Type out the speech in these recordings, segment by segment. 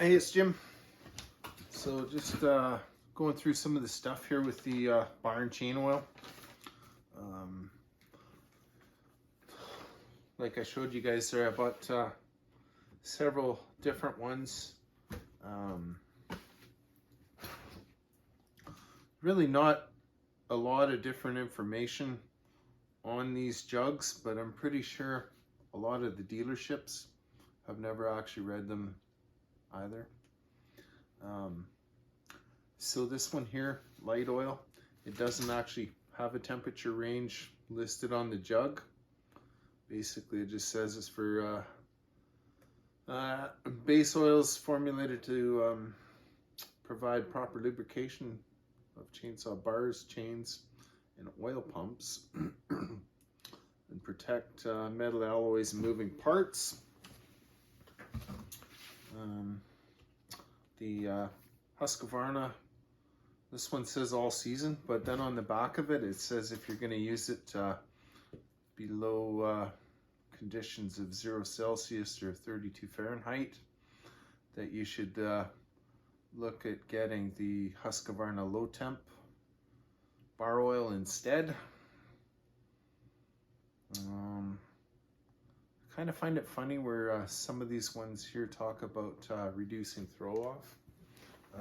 Hey, it's Jim. So just going through some of the stuff here with the bar and chain oil. Like I showed you guys there, I bought several different ones. Really not a lot of different information on these jugs, but I'm pretty sure a lot of the dealerships have never actually read them either. So this one here, light oil, it doesn't actually have a temperature range listed on the jug. Basically it just says it's for base oils formulated to provide proper lubrication of chainsaw bars, chains, and oil pumps and protect metal alloys and moving parts. The Husqvarna, this one says all season, but then on the back of it, it says if you're going to use it below conditions of 0 Celsius or 32 Fahrenheit, that you should look at getting the Husqvarna low temp bar oil instead. I kind of find it funny where some of these ones here talk about reducing throw off. I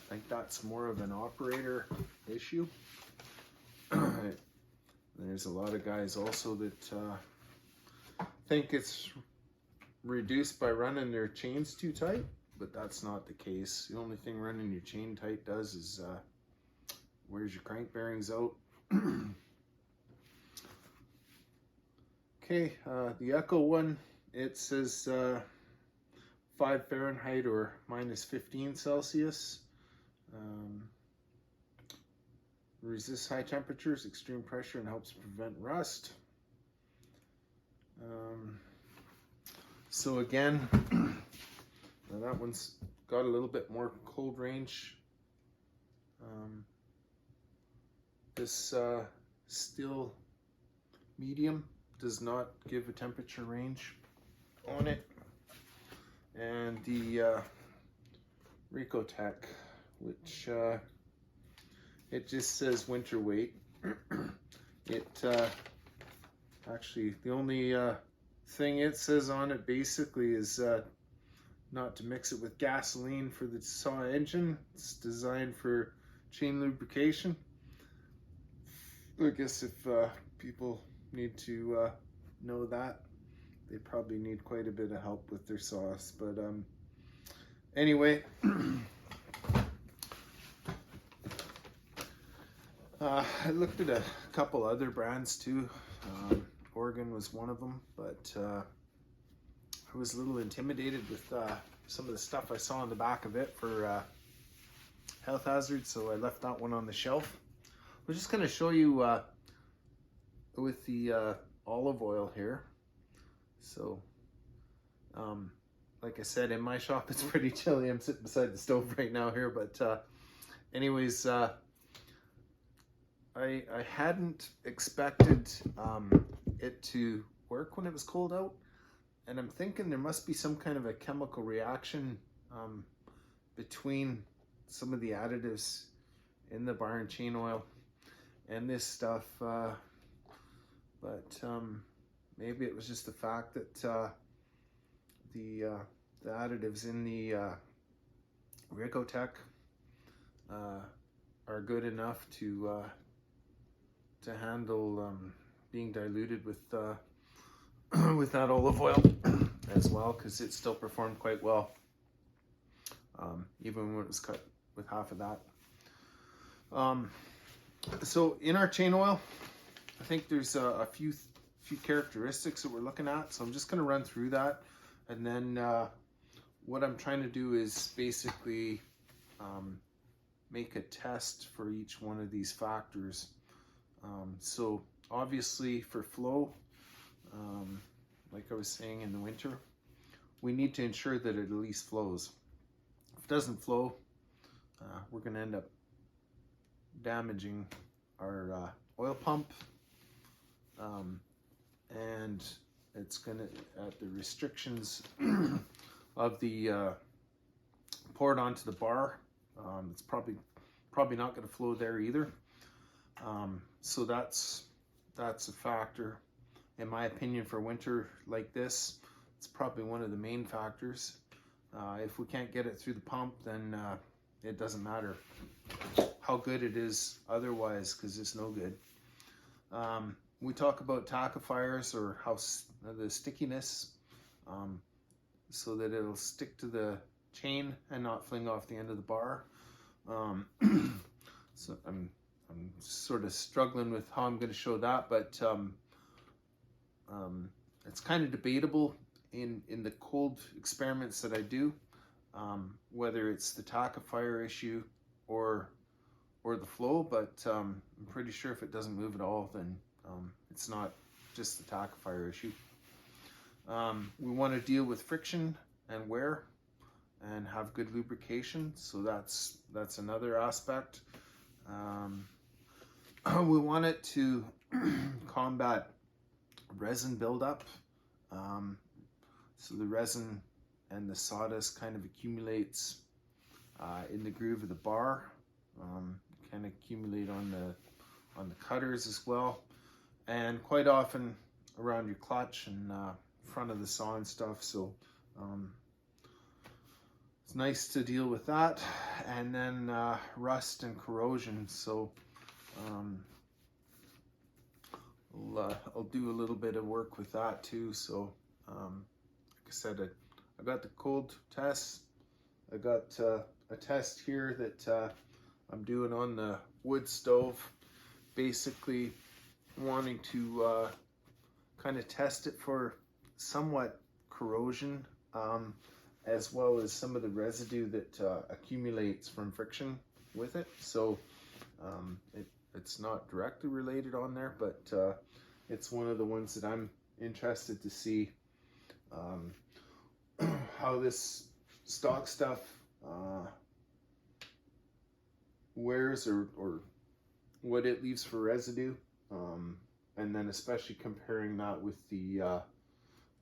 think that's more of an operator issue. There's a lot of guys also that think it's reduced by running their chains too tight, but that's not the case. The only thing running your chain tight does is wears your crank bearings out. Okay, the Echo one, it says 5 Fahrenheit or minus 15 Celsius. Resists high temperatures, extreme pressure, and helps prevent rust. So again, that one's got a little bit more cold range. This steel medium does not give a temperature range on it. And the Ricotech, which it just says winter weight. It actually, the only thing it says on it basically is not to mix it with gasoline for the saw engine. It's designed for chain lubrication. I guess if people need to know that, they probably need quite a bit of help with their saws. But anyway, I looked at a couple other brands too. Oregon was one of them, but I was a little intimidated with some of the stuff I saw on the back of it for health hazards, so I left that one on the shelf. We're just going to show you with the olive oil here. So, like I said, in my shop it's pretty chilly. I'm sitting beside the stove right now here, but anyways, I hadn't expected it to work when it was cold out, and I'm thinking there must be some kind of a chemical reaction between some of the additives in the bar and chain oil and this stuff, but maybe it was just the fact that the additives in the Ricotech are good enough to handle being diluted with with that olive oil as well, because it still performed quite well, even when it was cut with half of that. So in our chain oil, I think there's a few characteristics that we're looking at, so I'm just going to run through that, and then what I'm trying to do is basically make a test for each one of these factors. So obviously for flow, like I was saying, in the winter, we need to ensure that it at least flows. If it doesn't flow, we're going to end up damaging our oil pump, and it's going to, at the restrictions of the pour it onto the bar. It's probably not going to flow there either. So that's a factor, in my opinion, for winter like this. It's probably one of the main factors. If we can't get it through the pump, then it doesn't matter how good it is otherwise, because it's no good. We talk about tackifiers, or how the stickiness, so that it'll stick to the chain and not fling off the end of the bar. So I'm sort of struggling with how I'm going to show that, but it's kind of debatable in the cold experiments that I do, whether it's the tackifier issue or the flow. But I'm pretty sure if it doesn't move at all, then it's not just the tackifier issue. We want to deal with friction and wear and have good lubrication, so that's another aspect. We want it to combat resin buildup, so the resin and the sawdust kind of accumulates in the groove of the bar, kind of accumulate on the cutters as well, and quite often around your clutch and front of the saw and stuff. So it's nice to deal with that. And then rust and corrosion. So I'll do a little bit of work with that too. So like I said, I got the cold test. I got a test here that I'm doing on the wood stove, basically wanting to kind of test it for somewhat corrosion, as well as some of the residue that accumulates from friction with it. So it's not directly related on there, but it's one of the ones that I'm interested to see how this stock stuff wears, or what it leaves for residue, and then especially comparing that with the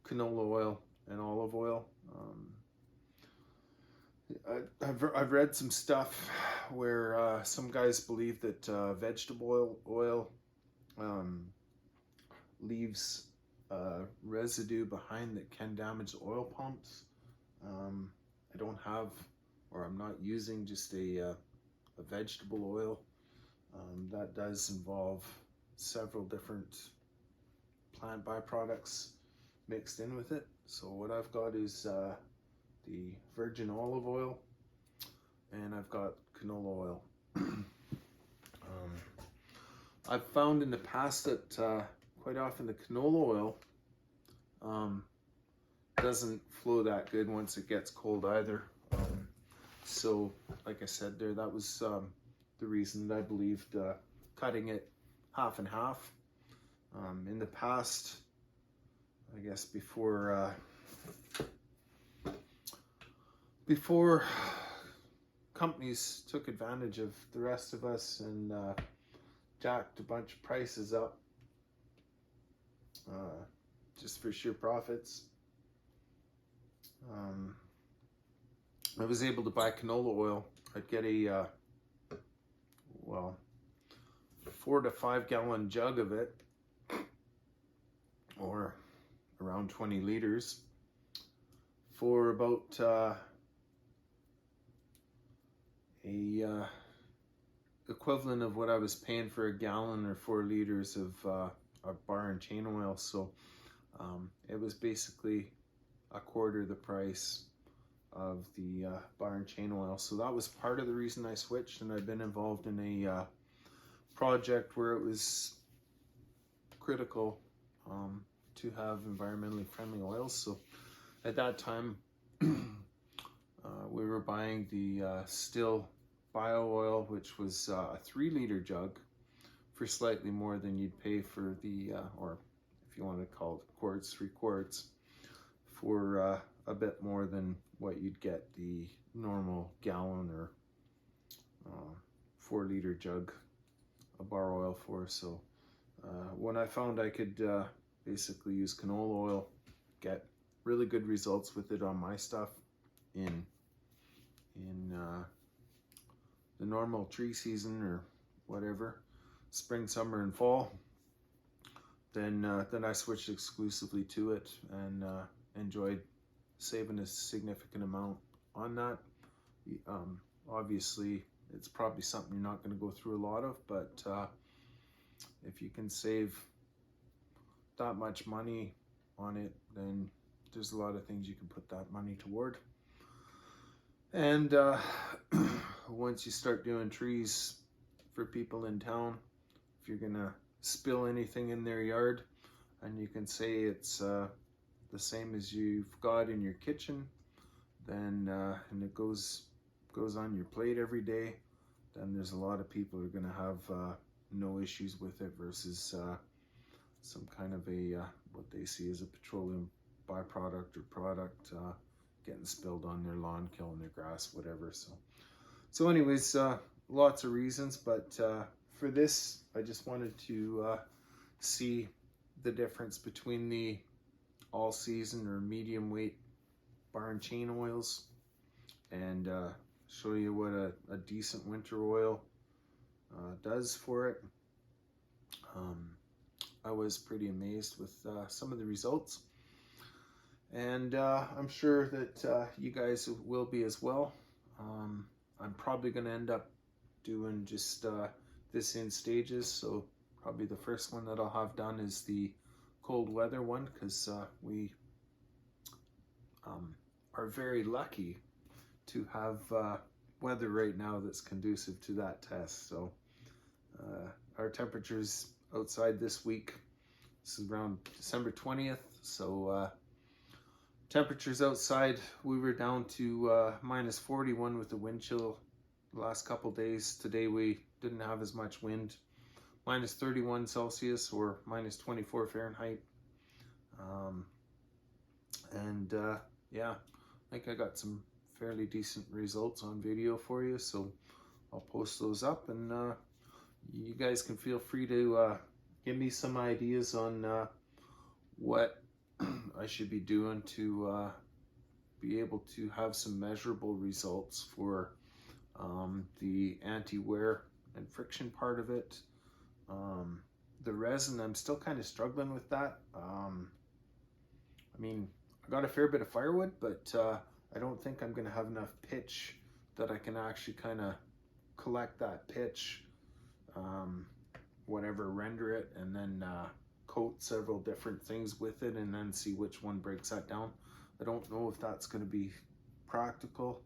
canola oil and olive oil. I've read some stuff where some guys believe that vegetable oil leaves residue behind that can damage the oil pumps. I don't have, or I'm not using just a vegetable oil. That does involve several different plant byproducts mixed in with it. So what I've got is the virgin olive oil, and I've got canola oil. I've found in the past that quite often the canola oil doesn't flow that good once it gets cold either. So like I said there, that was the reason that I believed cutting it half and half. In the past, I guess before companies took advantage of the rest of us and jacked a bunch of prices up just for sheer profits, I was able to buy canola oil. I'd get a 4 to 5 gallon jug of it, or around 20 liters, for about a equivalent of what I was paying for a gallon or 4 liters of bar and chain oil. So it was basically a quarter the price of the bar and chain oil. So that was part of the reason I switched, and I've been involved in a project where it was critical to have environmentally friendly oils. So at that time we were buying the still bio oil, which was a 3 liter jug, for slightly more than you'd pay for the or if you want to call it quarts, 3 quarts, for a bit more than what you'd get the normal gallon or 4 liter jug of bar oil for. So when I found I could basically use canola oil, get really good results with it on my stuff in in the normal tree season or whatever, spring, summer, and fall, then I switched exclusively to it and enjoyed saving a significant amount on that. Obviously, it's probably something you're not going to go through a lot of, but if you can save that much money on it, then there's a lot of things you can put that money toward. And once you start doing trees for people in town, if you're gonna spill anything in their yard, and you can say it's the same as you've got in your kitchen, then and it goes on your plate every day, then there's a lot of people who are gonna have no issues with it versus some kind of a what they see as a petroleum byproduct or product getting spilled on their lawn, killing their grass, whatever. So anyways, lots of reasons, but for this, I just wanted to see the difference between the all season or medium weight bar and chain oils and show you what a decent winter oil does for it. I was pretty amazed with some of the results, and I'm sure that you guys will be as well. I'm probably going to end up doing just this in stages, so probably the first one that I'll have done is the cold weather one, because we are very lucky to have weather right now that's conducive to that test. So our temperatures outside this week, this is around December 20th, so temperatures outside, we were down to minus 41 with the wind chill the last couple days. Today we didn't have as much wind, minus 31 Celsius or minus 24 Fahrenheit. Yeah, I think I got some fairly decent results on video for you, so I'll post those up, and you guys can feel free to give me some ideas on what I should be doing to be able to have some measurable results for the anti-wear and friction part of it. The resin, I'm still kind of struggling with that. I mean, I got a fair bit of firewood, but I don't think I'm going to have enough pitch that I can actually kind of collect that pitch, whatever, render it, and then coat several different things with it and then see which one breaks that down. I don't know if that's going to be practical,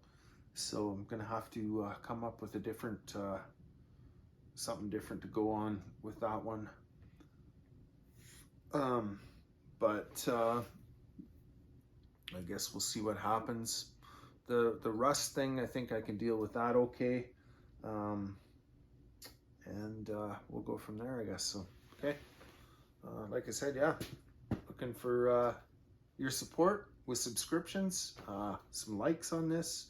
so I'm going to have to come up with a different something different to go on with that one. But I guess we'll see what happens. The rust thing, I think I can deal with that okay, and we'll go from there, I guess. So okay, like I said, yeah, looking for your support with subscriptions, some likes on this.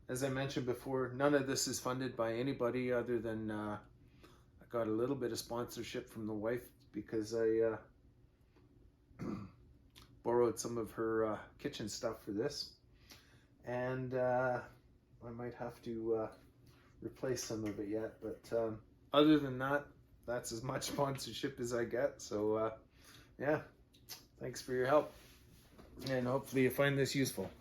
As I mentioned before, none of this is funded by anybody other than I got a little bit of sponsorship from the wife because I borrowed some of her kitchen stuff for this, and I might have to replace some of it yet, but other than that, that's as much sponsorship as I get. So yeah, thanks for your help, and hopefully you find this useful.